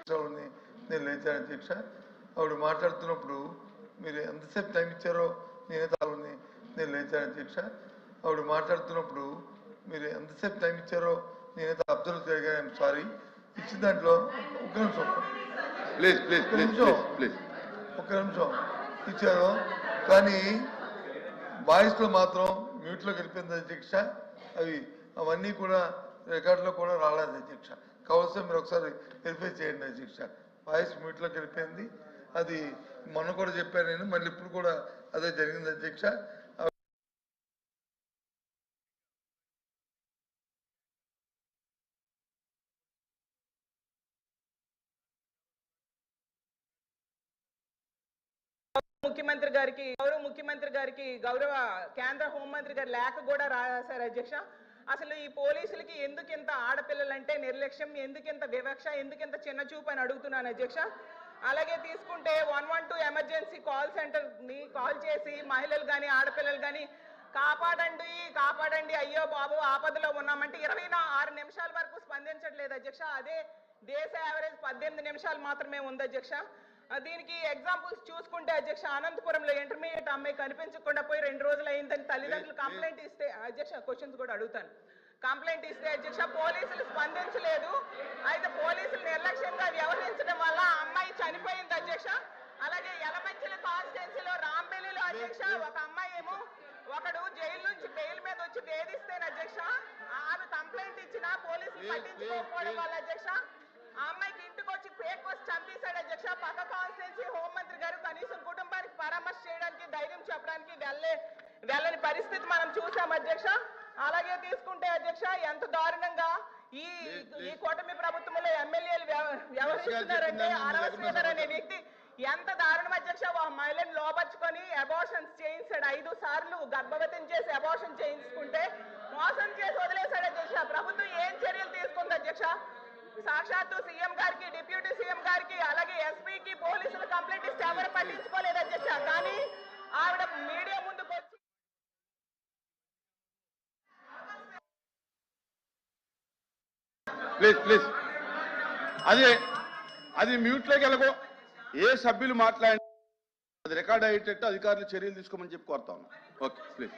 నేను లేచాను అధ్యక్ష. ఆవిడ మాట్లాడుతున్నప్పుడు మీరు ఎంతసేపు టైం ఇచ్చారో నేను లేచాను అధ్యక్ష. ఆవిడ మాట్లాడుతున్నప్పుడు మీరు ఎంతసేపు టైం ఇచ్చారో నేనైతే అబ్జర్వ్ చేయగా సారీ ఇచ్చిన దాంట్లో ఒక్క నిమిషం ఇచ్చారు, కానీ వాయిస్లో మాత్రం మ్యూట్లోకి వెళ్ళిపోయింది అధ్యక్ష. అవన్నీ కూడా రికార్డులో కూడా రాలేదు అధ్యక్ష. కావాల్సిన మీరు ఒకసారి వెరిఫై చేయండి అధ్యక్ష. వాయిస్ మ్యూట్లోకి వెళ్ళిపోయింది. అది మొన్న కూడా చెప్పాను నేను, మళ్ళీ ఇప్పుడు కూడా అదే జరిగింది అధ్యక్ష. గౌరవ ముఖ్యమంత్రి గారికి గౌరవ కేంద్ర హోంమంత్రి గారి లేఖ కూడా రాశారు అధ్యక్ష. అసలు ఈ పోలీసులకి ఎందుకింత ఆడపిల్లలంటే నిర్లక్ష్యం, ఎందుకింత వివక్ష, ఎందుకింత చిన్న చూపు అని అడుగుతున్నాను అధ్యక్ష. అలాగే తీసుకుంటే 112 ఎమర్జెన్సీ కాల్ సెంటర్ ని కాల్ చేసి మహిళలు కానీ ఆడపిల్లలు కానీ కాపాడండి కాపాడండి అయ్యో బాబు ఆపదలో ఉన్నామంటే 26 నిమిషాల వరకు స్పందించట్లేదు అధ్యక్ష. అదే దేశ యావరేజ్ 18 నిమిషాలు మాత్రమే ఉంది అధ్యక్ష. దీనికి ఎగ్జాంపుల్స్ చూసుకుంటే అధ్యక్ష, అనంతపురంలో ఇంటర్మీడియట్ అమ్మాయి కనిపించకుండా పోయి 2 రోజులు అయిందని తల్లిదండ్రులు కంప్లైంట్ ఇస్తే అధ్యక్ష, క్వశ్చన్స్ కూడా అడుగుతాను, కంప్లైంట్ ఇస్తే అధ్యక్ష పోలీసులు స్పందించలేదు. అయితే పోలీసులు నిర్లక్ష్యంగా వ్యవహరించడం వల్ల అమ్మాయి చనిపోయింది అధ్యక్ష. అలాగే యలమంచిలి కాన్స్టిట్యున్సీలో రాంబెల్లిలో అధ్యక్ష ఒక అమ్మాయి ఏమో ఒకడు జైలు నుంచి బెయిల్ మీద వచ్చి వేధిస్తేనే అధ్యక్ష ఆమె కంప్లైంట్ ఇచ్చినా పోలీసులు పట్టించుకోకపోవడం వల్ల అధ్యక్ష ఆ అమ్మాయికి ఇంటికి వచ్చి ఫేక్ వచ్చి చంపేశాడు అధ్యక్ష. పక్క కాన్స్టిట్యున్సీ హోంమంత్రి గారు కనీసం కుటుంబానికి పరామర్శ చేయడానికి ధైర్యం చెప్పడానికి వెళ్ళని పరిస్థితి మనం చూసాం అధ్యక్ష. అలాగే తీసుకుంటే అధ్యక్ష ఎంత దారుణంగా ఈ కూటమి ప్రభుత్వంలో ఎమ్మెల్యేలు వ్యవహరిస్తున్నారంటే ఆరవ శ్రీధర్ అనే వ్యక్తి ఎంత దారుణం అధ్యక్ష. మహిళను లోపరుచుకొని అబార్షన్స్ చేయించాడు, 5 సార్లు గర్భవతిని చేసి అబార్షన్ చేయించుకుంటే మోసం చేసి వదిలేశాడు అధ్యక్ష. ప్రభుత్వం ఏం చర్యలు తీసుకుంది అధ్యక్ష? సాక్షాత్తు సీఎం గారికి, డిప్యూటీ సీఎం గారికి, అలాగే ఎస్పీకి పోలీసులు కంప్లైంట్ ఇస్తే ఎవరు పట్టించుకోలేదు అధ్యక్ష. కానీ ఆవిడ మీడియా ముందుకు వచ్చి ప్లీజ్ అది మ్యూట్లోకి వెళ్ళకో. ఏ సభ్యులు మాట్లాడి అది రికార్డ్ అయ్యేటట్టు అధికారులు చర్యలు తీసుకోమని చెప్పి కోరుతా ఉన్నాం. Okay please.